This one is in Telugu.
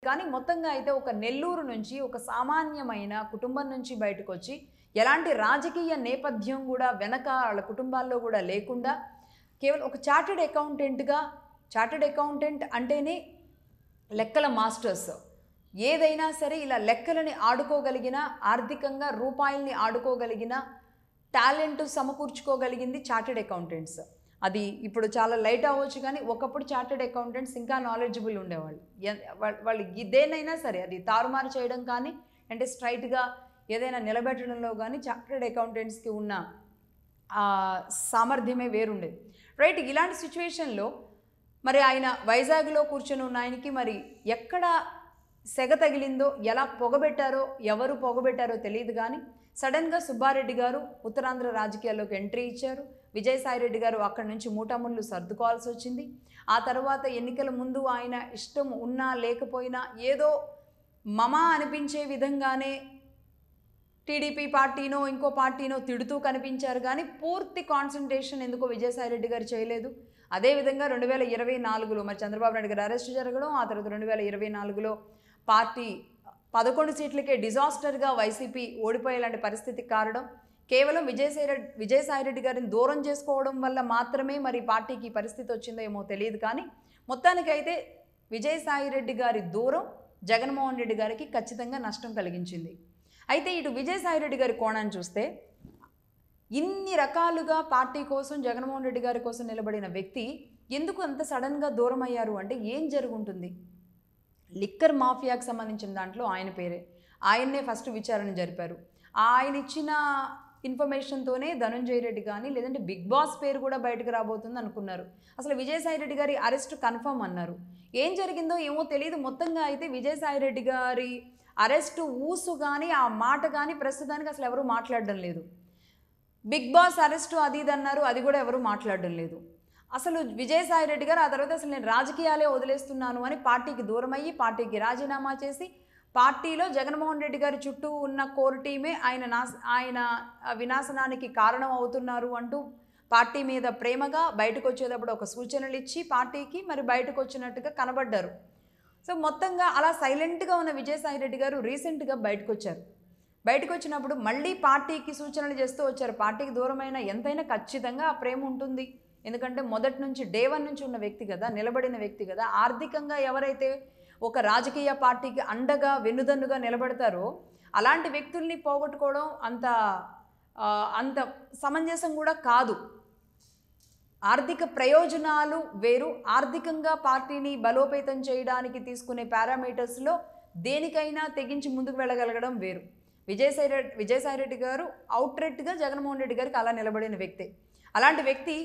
కానీ మొత్తంగా అయితే ఒక నెల్లూరు నుంచి ఒక సామాన్యమైన కుటుంబం నుంచి బయటకు వచ్చి ఎలాంటి రాజకీయ నేపథ్యం కూడా వెనక వాళ్ళ కుటుంబాల్లో కూడా లేకుండా కేవలం ఒక చార్టెడ్ అకౌంటెంట్ అంటేనే లెక్కల మాస్టర్స్. ఏదైనా సరే ఇలా లెక్కలని ఆడుకోగలిగిన, ఆర్థికంగా రూపాయల్ని ఆడుకోగలిగిన టాలెంట్ సమకూర్చుకోగలిగింది చార్టెడ్ అకౌంటెంట్స్. అది ఇప్పుడు చాలా లైట్ అవ్వచ్చు, కానీ ఒకప్పుడు చార్టెడ్ అకౌంటెంట్స్ ఇంకా నాలెడ్జబుల్ ఉండేవాళ్ళు. వాళ్ళు దేన్నైనా సరే అది తారుమారు చేయడం కానీ అంటే స్ట్రైట్గా ఏదైనా నిలబెట్టడంలో కానీ చార్టెడ్ అకౌంటెంట్స్కి ఉన్న సామర్థ్యమే వేరుండేది, రైట్. ఇలాంటి సిచ్యువేషన్లో మరి ఆయన వైజాగ్లో కూర్చొని ఉన్న ఆయనకి మరి ఎక్కడ సెగ తగిలిందో, ఎలా పొగబెట్టారో, ఎవరు పొగబెట్టారో తెలియదు, కానీ సడన్గా సుబ్బారెడ్డి గారు ఉత్తరాంధ్ర రాజకీయాల్లోకి ఎంట్రీ ఇచ్చారు. విజయసాయిరెడ్డి గారు అక్కడి నుంచి మూటాముళ్ళు సర్దుకోవాల్సి వచ్చింది. ఆ తర్వాత ఎన్నికల ముందు ఆయన ఇష్టం ఉన్నా లేకపోయినా ఏదో మమా అనిపించే విధంగానే టీడీపీ పార్టీనో ఇంకో పార్టీనో తిడుతూ కనిపించారు, కానీ పూర్తి కాన్సన్ట్రేషన్ ఎందుకో విజయసాయిరెడ్డి గారు చేయలేదు. అదేవిధంగా 2024లో మరి చంద్రబాబు నాయుడు గారు అరెస్ట్ జరగడం, ఆ తర్వాత 2024లో పార్టీ 11 సీట్లకే డిజాస్టర్గా వైసీపీ ఓడిపోయేలాంటి పరిస్థితికి కారణం కేవలం విజయసాయిరెడ్డి గారిని దూరం చేసుకోవడం వల్ల మాత్రమే మరి పార్టీకి పరిస్థితి వచ్చిందో ఏమో తెలియదు, కానీ మొత్తానికైతే విజయసాయిరెడ్డి గారి దూరం జగన్మోహన్ రెడ్డి గారికి ఖచ్చితంగా నష్టం కలిగించింది. అయితే ఇటు విజయసాయిరెడ్డి గారి కోణాన్ని చూస్తే ఇన్ని రకాలుగా పార్టీ కోసం జగన్మోహన్ రెడ్డి గారి కోసం నిలబడిన వ్యక్తి ఎందుకు అంత సడన్గా దూరం అయ్యారు అంటే ఏం జరుగుంటుంది? లిక్కర్ మాఫియాకి సంబంధించిన దాంట్లో ఆయన పేరే, ఆయన్నే ఫస్ట్ విచారణ జరిపారు. ఆయన ఇచ్చిన ఇన్ఫర్మేషన్తోనే ధనంజయ రెడ్డి కానీ లేదంటే బిగ్ బాస్ పేరు కూడా బయటకు రాబోతుంది అనుకున్నారు. అసలు విజయసాయిరెడ్డి గారి అరెస్ట్ కన్ఫర్మ్ అన్నారు. ఏం జరిగిందో ఏమో తెలియదు. మొత్తంగా అయితే విజయసాయిరెడ్డి గారి అరెస్టు ఊసు కానీ ఆ మాట కానీ ప్రస్తుతానికి అసలు ఎవరూ మాట్లాడడం లేదు. బిగ్ బాస్ అరెస్టు అది ఇది అన్నారు, అది కూడా ఎవరు మాట్లాడడం లేదు. అసలు విజయసాయిరెడ్డి గారు ఆ తర్వాత అసలు నేను రాజకీయాలే వదిలేస్తున్నాను అని పార్టీకి దూరం అయ్యి పార్టీకి రాజీనామా చేసి పార్టీలో జగన్మోహన్ రెడ్డి గారి చుట్టూ ఉన్న కోర్ టీమే ఆయన వినాశనానికి కారణం అవుతున్నారు అంటూ పార్టీ మీద ప్రేమగా బయటకు వచ్చేటప్పుడు ఒక సూచనలు ఇచ్చి పార్టీకి మరి బయటకు వచ్చినట్టుగా కనబడ్డారు. సో మొత్తంగా అలా సైలెంట్గా ఉన్న విజయసాయిరెడ్డి గారు రీసెంట్గా బయటకు వచ్చారు. బయటకు వచ్చినప్పుడు మళ్ళీ పార్టీకి సూచనలు చేస్తూ వచ్చారు. పార్టీకి దూరమైన ఎంతైనా ఖచ్చితంగా ఆ ప్రేమ ఉంటుంది. ఎందుకంటే మొదటి నుంచి డే 1 నుంచి ఉన్న వ్యక్తి కదా, నిలబడిన వ్యక్తి కదా. ఆర్థికంగా ఎవరైతే ఒక రాజకీయ పార్టీకి అండగా వెన్నుదన్నుగా నిలబడతారో అలాంటి వ్యక్తుల్ని పోగొట్టుకోవడం అంత సమంజసం కూడా కాదు. ఆర్థిక ప్రయోజనాలు వేరు, ఆర్థికంగా పార్టీని బలోపేతం చేయడానికి తీసుకునే పారామీటర్స్లో దేనికైనా తెగించి ముందుకు వెళ్ళగలగడం వేరు. విజయసాయిరెడ్డి గారు అవుట్రెట్గా జగన్మోహన్ రెడ్డి గారికి అలా నిలబడిన వ్యక్తే. అలాంటి వ్యక్తి